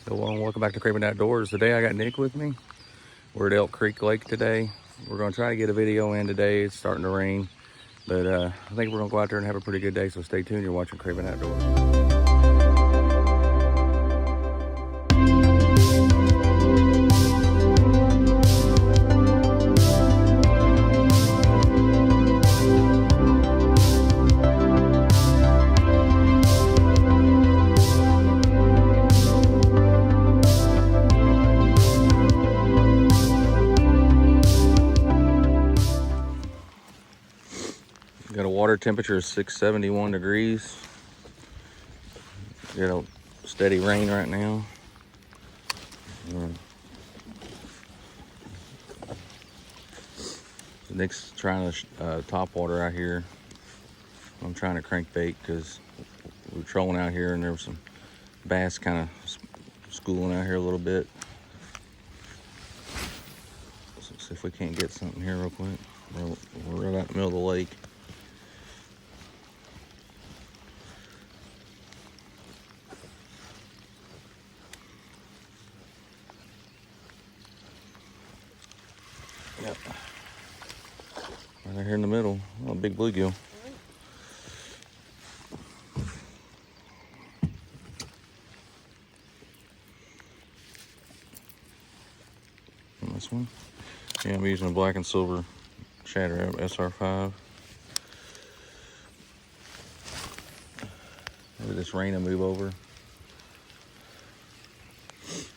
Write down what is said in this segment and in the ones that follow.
Hello and welcome back to Craven Outdoors. Today I got Nick with me. We're at Elk Creek Lake today. We're going to try to get a video in today. It's starting to rain, but I think we're going to go out there and have a pretty good day, so stay tuned. You're watching Craven Outdoors. Got a water temperature of 671 degrees. Got a steady rain right now. Nick's trying to top water out here. I'm trying to crank bait because we're trolling out here and there was some bass kind of schooling out here a little bit. So let's see if we can't get something here real quick. We're right out in the middle of the lake. Yep. Right here in the middle. Oh, big bluegill. And this one. Yeah, I'm using a black and silver Shatter SR5. Maybe this rain will move over.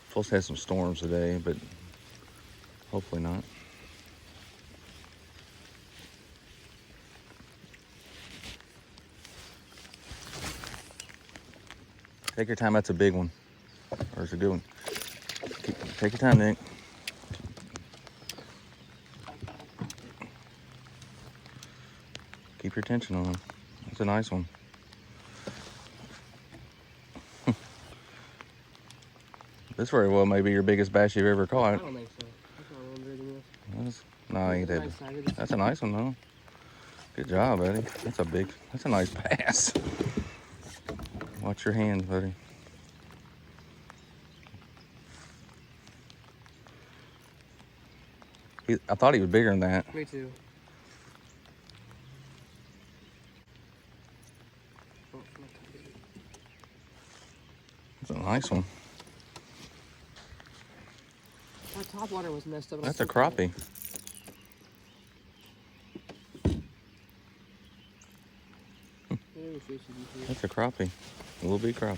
Supposed to have some storms today, but hopefully not. Take your time, that's a big one. Or it's a good one. Take your time, Nick. Keep your attention on him. That's a nice one. This very well may be your biggest bass you've ever caught. I don't think so. That's not one bigger than this. No, ain't that. That's a nice one though. Good job, buddy. That's a nice bass. Watch your hands, buddy. I thought he was bigger than that. Me too. That's a nice one. My topwater was messed up. That's a crappie. That's a crappie. A little bit crappie.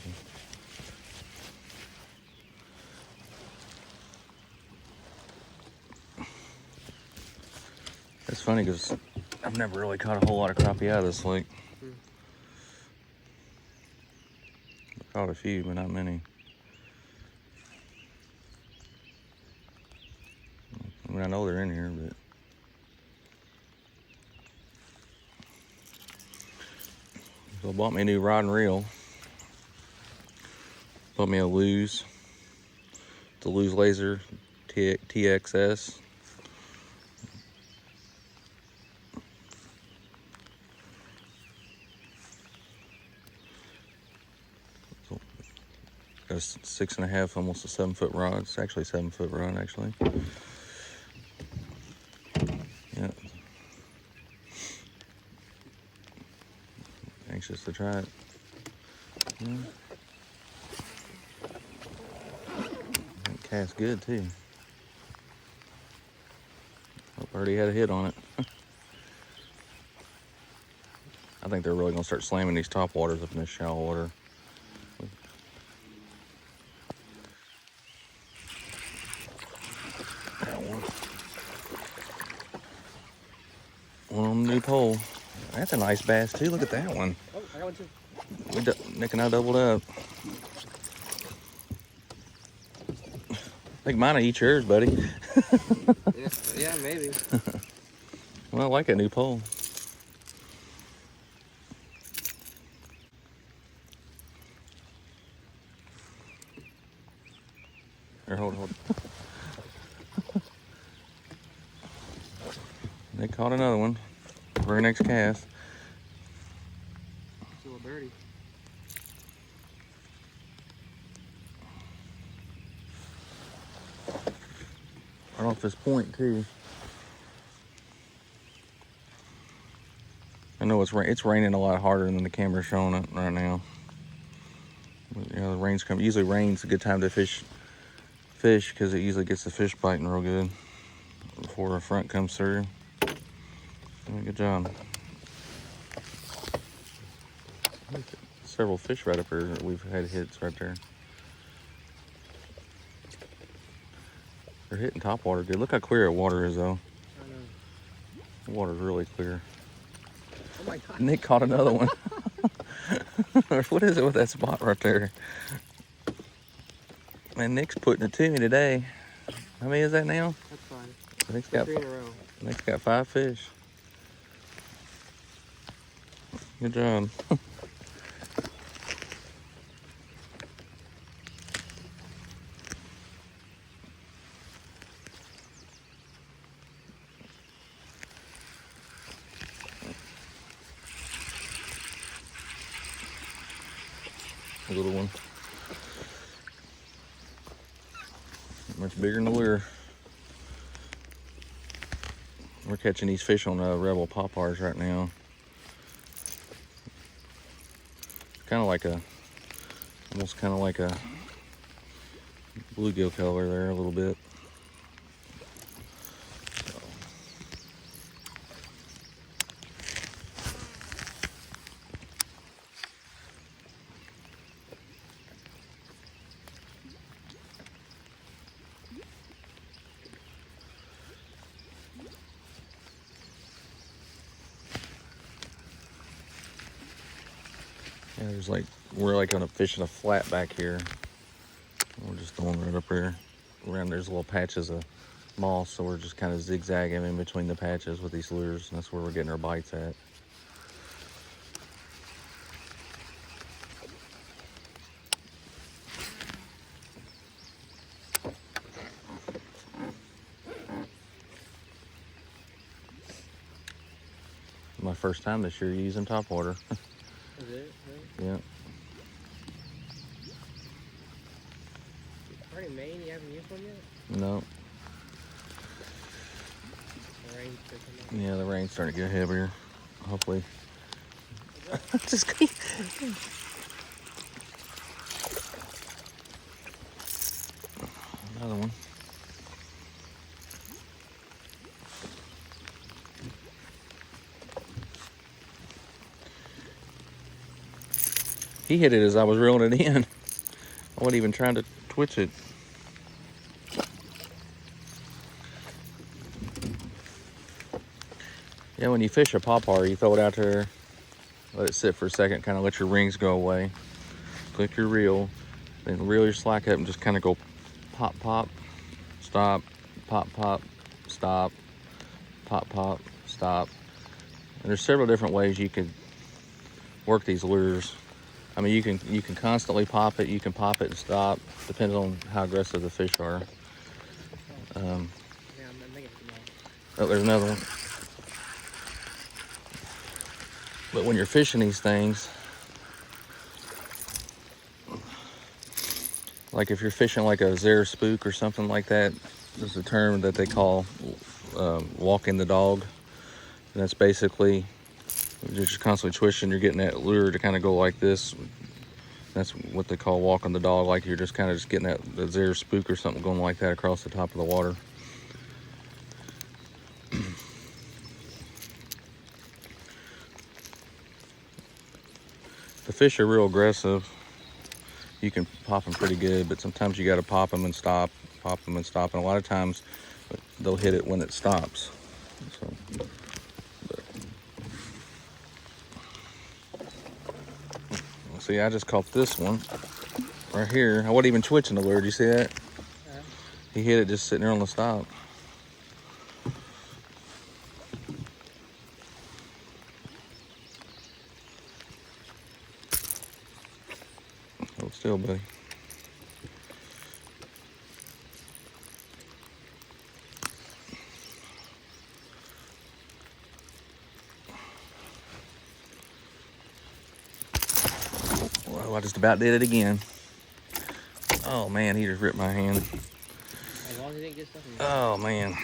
It's funny because I've never really caught a whole lot of crappie out of this lake. I caught a few, but not many. I mean, I know they're in here, but so I bought me a new rod and reel. Bought me a Lose. It's a Lose Laser TXS. So, got a 6.5, almost a 7-foot rod. It's actually a 7-foot rod, actually. Yeah. Anxious to try it. Yeah. That cast's good too. Hope I already had a hit on it. I think they're really gonna start slamming these top waters up in this shallow water. Got one on the new pole. That's a nice bass too. Look at that one. Oh, I got one too. Nick and I doubled up. I think mine will eat yours, buddy. Yeah, maybe. Well, I like that new pole. Here, hold. They caught another one. Very next cast. It's a little dirty. Right off this point too. I know it's raining a lot harder than the camera's showing it right now. But, you know, the rain's coming. Usually rain's a good time to fish because it usually gets the fish biting real good before the front comes through. Good job. Several fish right up here that we've had hits right there. They're hitting topwater good. Look how clear that water is though. I know. The water's really clear. Oh my God. Nick caught another one. What is it with that spot right there? Man, Nick's putting it to me today. How many is that now? That's fine. Nick's Got 3 in a row. Nick's got 5 fish. Good job. A little one. Much bigger than the lure. We're catching these fish on Rebel Poppars right now. Kind of like almost kind of like a bluegill color there a little bit. Yeah, we're like on a fishing a flat back here. We're just throwing right up here. Around there's little patches of moss, so we're just kind of zigzagging in between the patches with these lures, and that's where we're getting our bites at. My first time this year using topwater. Is it? Really? Yeah. Already Maine, you haven't used one yet? No. The rain's picking up. Yeah, the rain's starting to get heavier. Hopefully. Just another one. He hit it as I was reeling it in. I wasn't even trying to twitch it. Yeah, when you fish a poppar, you throw it out there, let it sit for a second, kind of let your rings go away. Click your reel, then reel your slack up and just kind of go pop, pop, stop, pop, pop, stop, pop, pop, stop. And there's several different ways you could work these lures. I mean, you can constantly pop it. You can pop it and stop, depending on how aggressive the fish are. Yeah, I'm making some more. Oh, there's another one. But when you're fishing these things, like if you're fishing like a Zare spook or something like that, there's a term that they call walking the dog. And that's basically you're just constantly twisting. You're getting that lure to kind of go like this. That's what they call walking the dog. Like you're just kind of just getting that Zare spook or something going like that across the top of the water. The fish are real aggressive. You can pop them pretty good, but sometimes you got to pop them and stop, pop them and stop. And a lot of times they'll hit it when it stops. So, see, I just caught this one right here. I wasn't even twitching the lure. Did you see that? Yeah. He hit it just sitting there on the stop. Hold still, buddy. Well, I just about did it again. Oh man, he just ripped my hand. Like long as you didn't get stuff in your Oh man,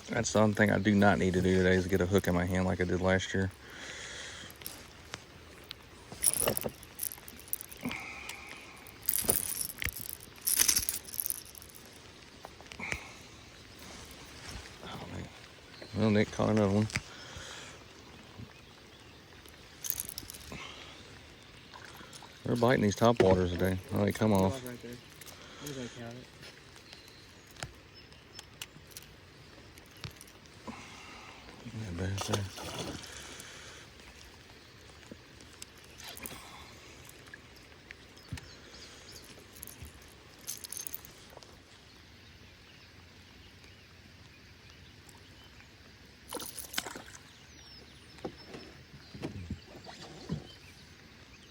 that's the one thing I do not need to do today is get a hook in my hand like I did last year. Oh man, well Nick caught another one. They're biting these top waters today. Oh, they come off. right there. I'm gonna count it. Yeah, bass there.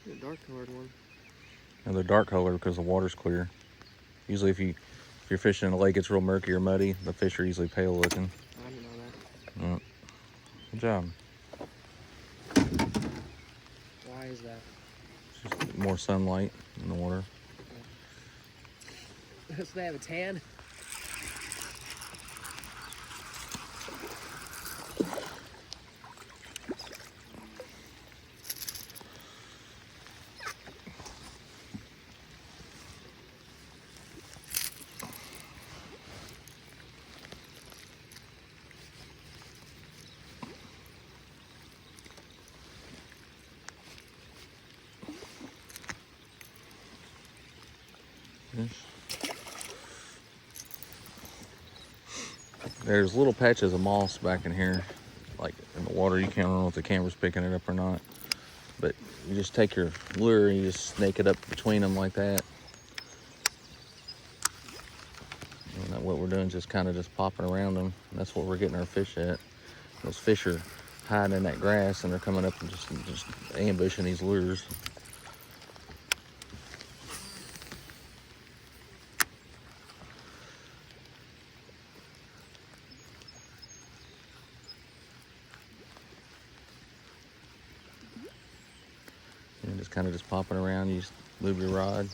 The dark colored one. And they're dark color because the water's clear. Usually if you're fishing in a lake it's real murky or muddy, the fish are usually pale looking. I didn't know that. Good job. Why is that? It's just more sunlight in the water. So they have a tan? There's little patches of moss back in here, like in the water. You can't know if the camera's picking it up or not. But you just take your lure and you just snake it up between them like that. And what we're doing is just kind of just popping around them. And that's what we're getting our fish at. Those fish are hiding in that grass and they're coming up and just ambushing these lures. And just kind of just popping around. You just move your rod.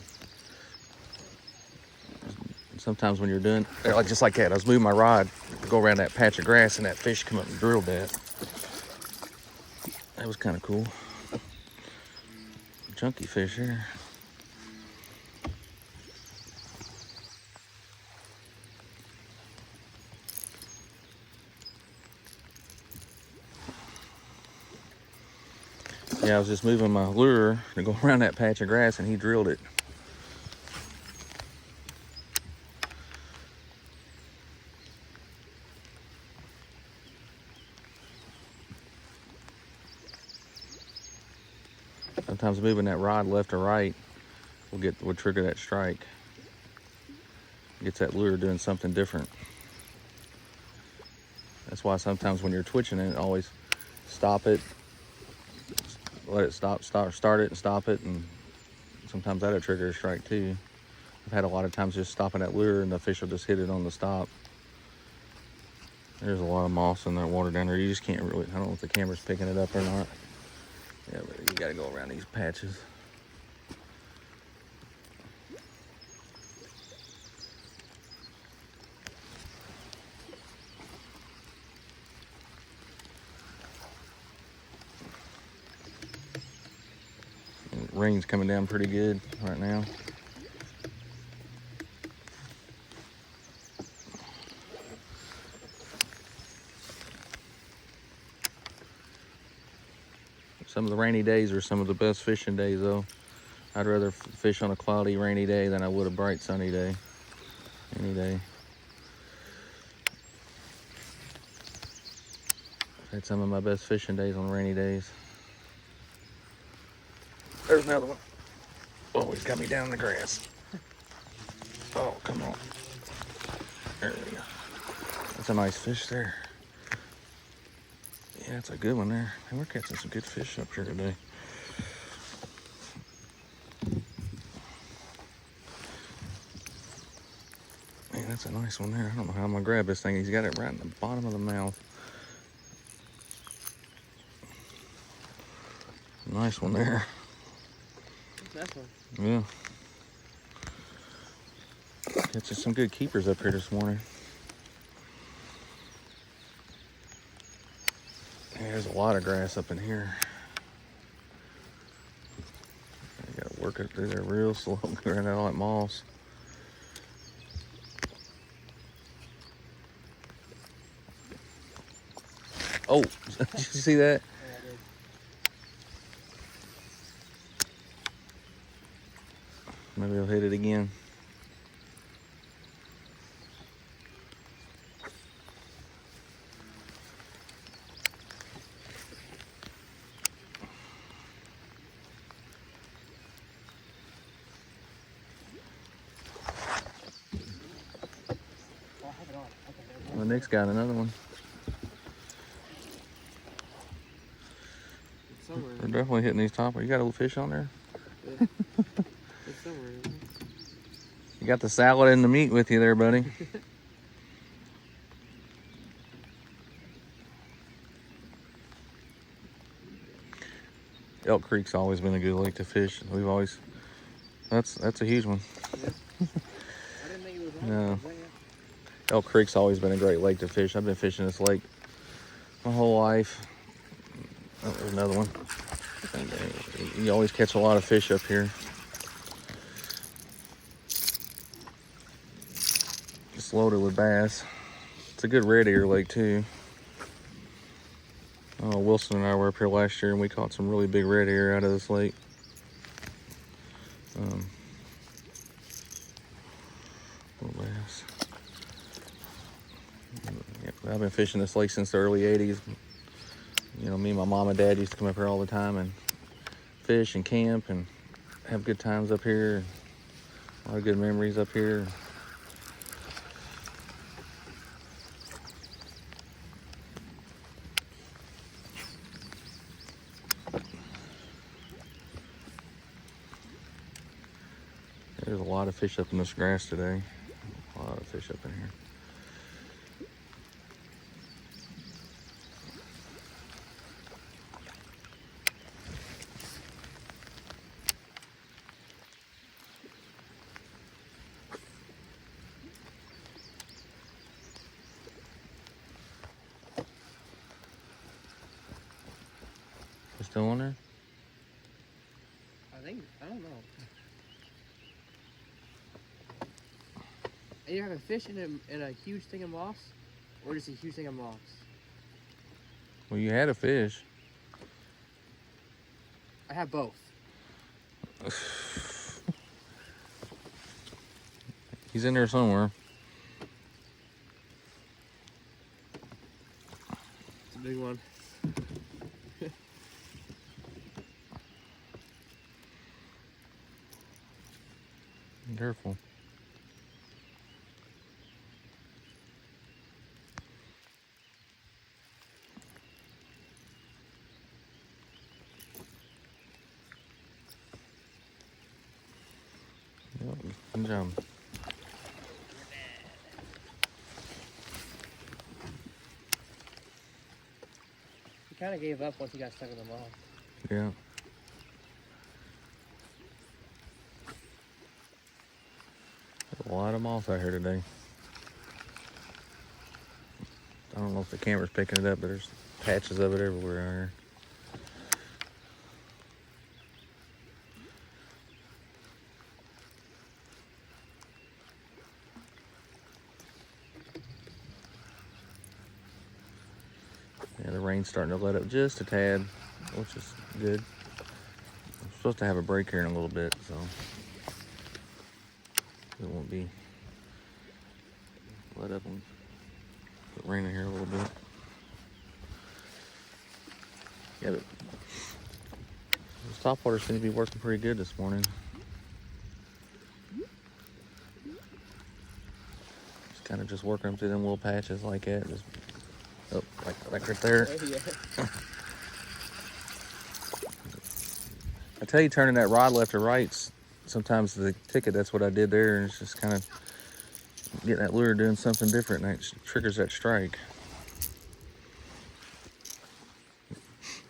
Sometimes when you're doing, like just like that, I was moving my rod to go around that patch of grass and that fish come up and drilled that. That was kind of cool. Chunky fish here. Yeah, I was just moving my lure to go around that patch of grass and he drilled it. Sometimes moving that rod left or right will trigger that strike. Gets that lure doing something different. That's why sometimes when you're twitching it, always stop it, let it start it and stop it, and sometimes that'll trigger a strike too. I've had a lot of times just stopping that lure and the fish will just hit it on the stop. There's a lot of moss in that water down there. You just can't really, I don't know if the camera's picking it up or not. Yeah, but you gotta go around these patches. Rain's coming down pretty good right now. Some of the rainy days are some of the best fishing days though. I'd rather fish on a cloudy, rainy day than I would a bright, sunny day. Any day. I've had some of my best fishing days on rainy days. There's another one. Oh, he's got me down in the grass. Oh, come on. There we go. That's a nice fish there. Yeah, it's a good one there. And we're catching some good fish up here today. Man, that's a nice one there. I don't know how I'm gonna grab this thing. He's got it right in the bottom of the mouth. Nice one there. That's one. Yeah. Catching some good keepers up here this morning. There's a lot of grass up in here. I gotta work it through there real slow, around all that moss. Oh, did you see that? Yeah, I did. Maybe I'll hit it again. Oh, I have it on. Okay. Well, Nick's got another one. It's somewhere. We're definitely hitting these topper. You got a little fish on there? Yeah. It's somewhere. Isn't it? You got the salad and the meat with you there, buddy. Elk Creek's always been a good lake to fish. We've always, that's a huge one. Yeah. I didn't think it was on. No. Is that it? Elk Creek's always been a great lake to fish. I've been fishing this lake my whole life. Oh, there's another one. And, you always catch a lot of fish up here. It's loaded with bass. It's a good red ear lake too. Oh, Wilson and I were up here last year and we caught some really big red ear out of this lake. Little bass. Yep, I've been fishing this lake since the early 80s. You know, me and my mom and dad used to come up here all the time and fish and camp and have good times up here. A lot of good memories up here. There's a lot of fish up in this grass today. A lot of fish up in here. You still on there? I don't know. Are you having fish in a huge thing of moss? Or just a huge thing of moss? Well, you had a fish. I have both. He's in there somewhere. It's a big one. Be careful. Yep, good job. He kind of gave up once he got stuck in the moss. Yeah. There's a lot of moss out here today. I don't know if the camera's picking it up, but there's patches of it everywhere out here. Yeah, the rain's starting to let up just a tad, which is good. I'm supposed to have a break here in a little bit, so it won't be let up and put rain in here a little bit. Yeah, but this topwater seems to be working pretty good this morning. Just kind of just working them through them little patches like that. Just, oh, like right there. Oh, yeah. I tell you, turning that rod left or right, sometimes the ticket, that's what I did there. And it's just kind of getting that lure doing something different, and it triggers that strike.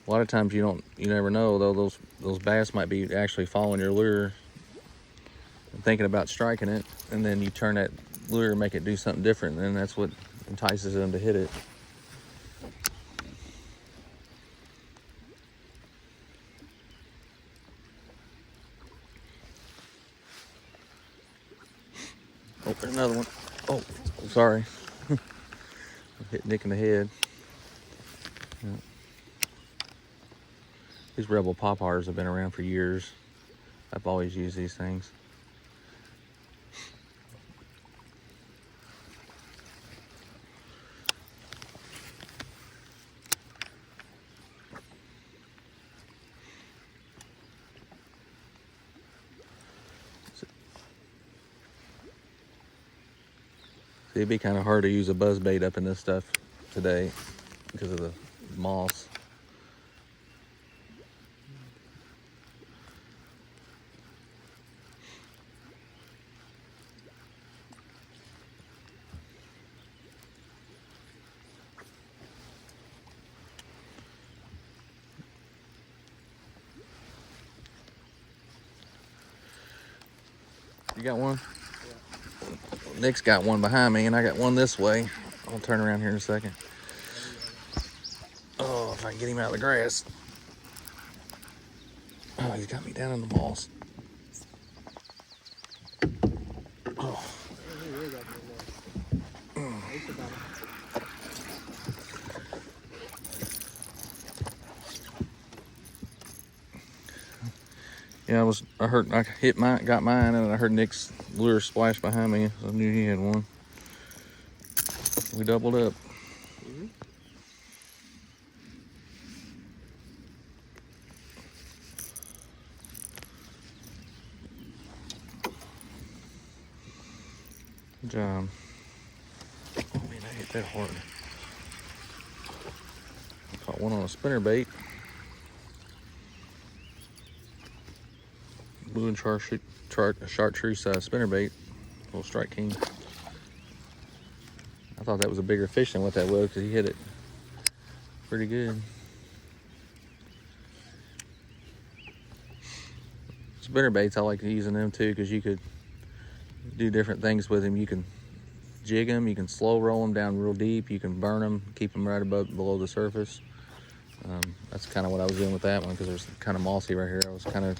A lot of times you never know though. Those bass might be actually following your lure. thinking about striking it, and then you turn that lure and make it do something different, and that's what entices them to hit it. Oh, there's another one. Oh, sorry. Hit Nick in the head. Yeah. These Rebel Poppers have been around for years. I've always used these things. See, it'd be kind of hard to use a buzz bait up in this stuff today because of the moss. You got one? Yeah. Nick's got one behind me, and I got one this way. I'll turn around here in a second. Oh, if I can get him out of the grass. Oh, he's got me down in the moss. Oh. Yeah, I hit mine, got mine, and I heard Nick's lure splash behind me. So I knew he had one. We doubled up. Mm-hmm. Good job. Oh man, I hit that hard. Caught one on a spinnerbait. Blue and chartreuse spinnerbait. Little Strike King. I thought that was a bigger fish than what that was because he hit it pretty good. Spinnerbaits, I like using them too because you could do different things with them. You can jig them, you can slow roll them down real deep, you can burn them, keep them right below the surface. That's kind of what I was doing with that one because there's kind of mossy right here. I was kind of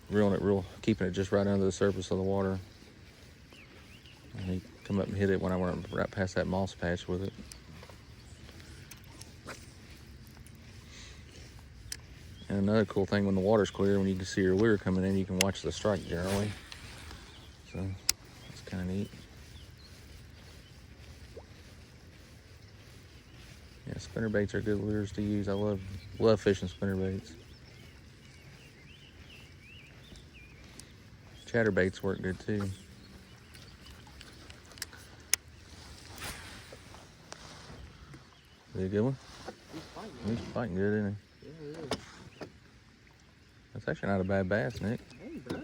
reeling it keeping it just right under the surface of the water. And he come up and hit it when I went right past that moss patch with it. And another cool thing when the water's clear, when you can see your lure coming in, you can watch the strike generally. So that's kind of neat. Yeah, spinnerbaits are good lures to use. I love fishing spinnerbaits. Chatterbaits work good too. Is he a good one? He's fighting good, isn't he? Yeah, he is. That's actually not a bad bass, Nick. Hey, bro.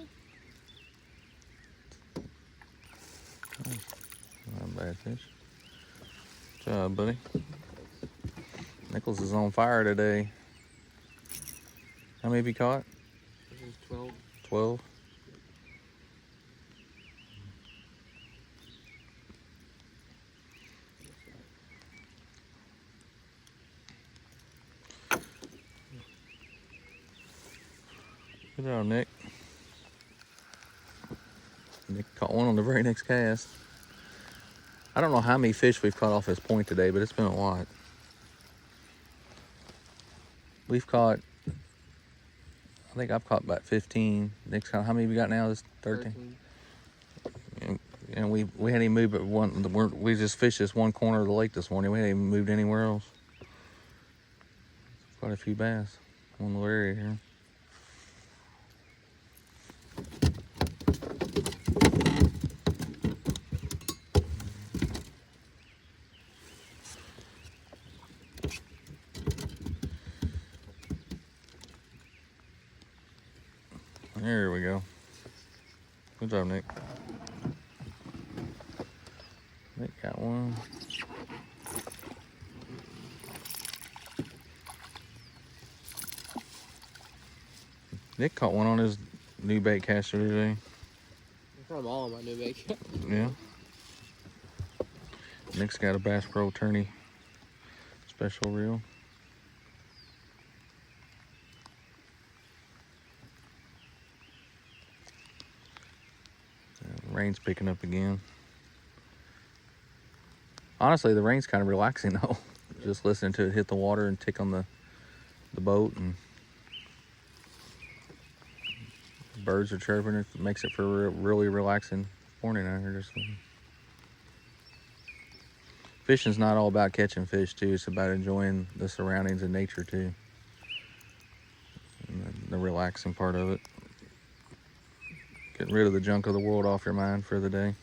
Not a bad fish. Good job, buddy. Nichols is on fire today. How many have you caught? 12. 12? Good job, Nick. Nick caught one on the very next cast. I don't know how many fish we've caught off this point today, but it's been a lot. We've caught, I think I've caught about 15. Nick's caught, how many we got now? This 13? And we hadn't even moved but one. We just fished this one corner of the lake this morning. We hadn't even moved anywhere else. Quite a few bass on the little area here. There we go. Good job, Nick. Nick got one. Nick caught one on his new bait caster today. run them all on my new bait. Yeah. Nick's got a Bass Pro Tourney special reel. Rain's picking up again. Honestly, the rain's kind of relaxing though. Just listening to it hit the water and tick on the boat, and birds are chirping. It makes it for a really relaxing morning out here. Just fishing's not all about catching fish too. It's about enjoying the surroundings and nature too. And the relaxing part of it. Getting rid of the junk of the world off your mind for the day.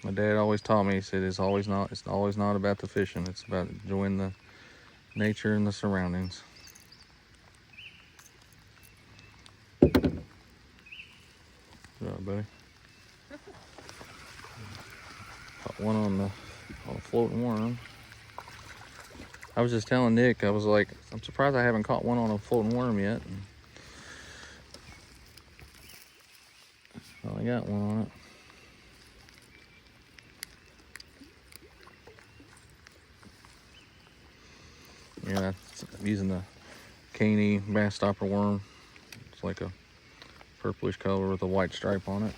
My dad always taught me, he said it's always not about the fishing, it's about enjoying the nature and the surroundings. Good job, buddy. Caught one on a floating worm. I was just telling Nick, I was like, I'm surprised I haven't caught one on a floating worm yet. Well, I got one on it. Yeah, I'm using the caney bass stopper worm. It's like a purplish color with a white stripe on it.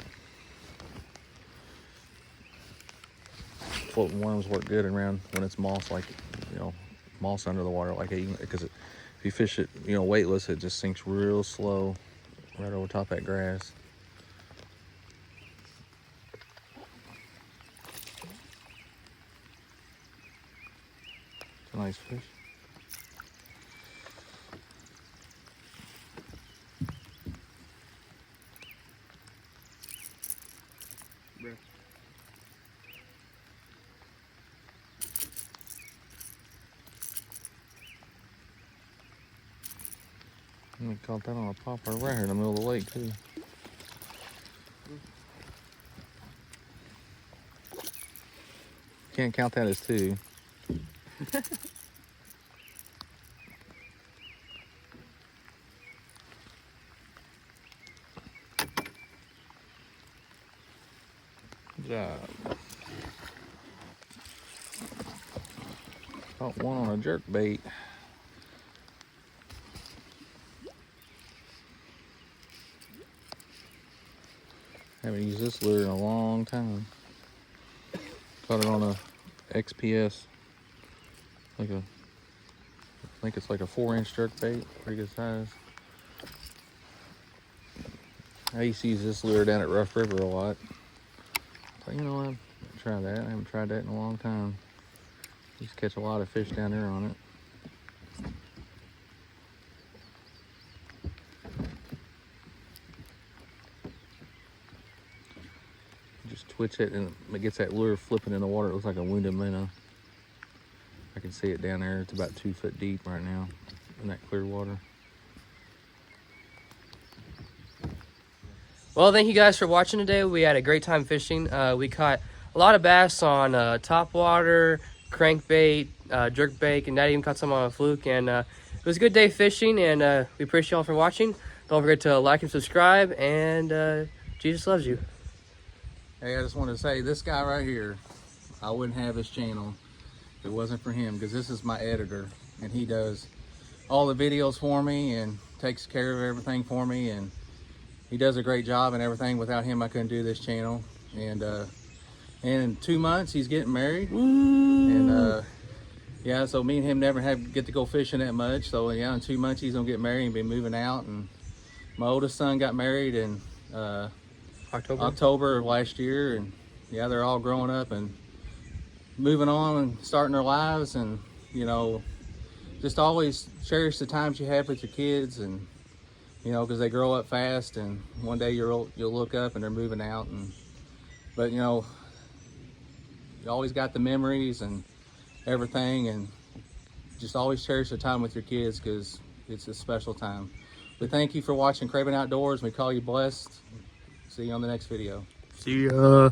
Floating worms work good around when it's moss, like, you know, moss under the water, like because if you fish it, you know, weightless, it just sinks real slow right over top of that grass. It's a nice fish. We caught that on a popper right here in the middle of the lake too. Can't count that as two. Good job. Caught one on a jerk bait. Haven't used this lure in a long time. Caught it on a XPS. I think it's like a 4-inch jerk bait, pretty good size. I used to use this lure down at Rough River a lot. So, you know what, try that. I haven't tried that in a long time. Used to catch a lot of fish down there on it. Just twitch it and it gets that lure flipping in the water. It looks like a wounded minnow. I can see it down there. It's about 2 foot deep right now in that clear water. Well, thank you guys for watching today. We had a great time fishing. We caught a lot of bass on topwater, crankbait, jerkbait, and Dad even caught some on a fluke. And it was a good day fishing, and we appreciate y'all for watching. Don't forget to like and subscribe, and Jesus loves you. Hey, I just wanted to say, this guy right here, I wouldn't have his channel if it wasn't for him, because this is my editor, and he does all the videos for me and takes care of everything for me, and he does a great job and everything. Without him, I couldn't do this channel. And in 2 months, he's getting married. And yeah, so me and him never get to go fishing that much. So yeah, in 2 months, he's gonna get married and be moving out. And my oldest son got married in October of last year, and yeah, they're all growing up and moving on and starting their lives. And you know, just always cherish the times you have with your kids, and you know, because they grow up fast, and one day you'll look up and they're moving out. And but you know, you always got the memories and everything, and just always cherish the time with your kids, because it's a special time. But thank you for watching Craven Outdoors. We call you blessed. See you on the next video. See ya.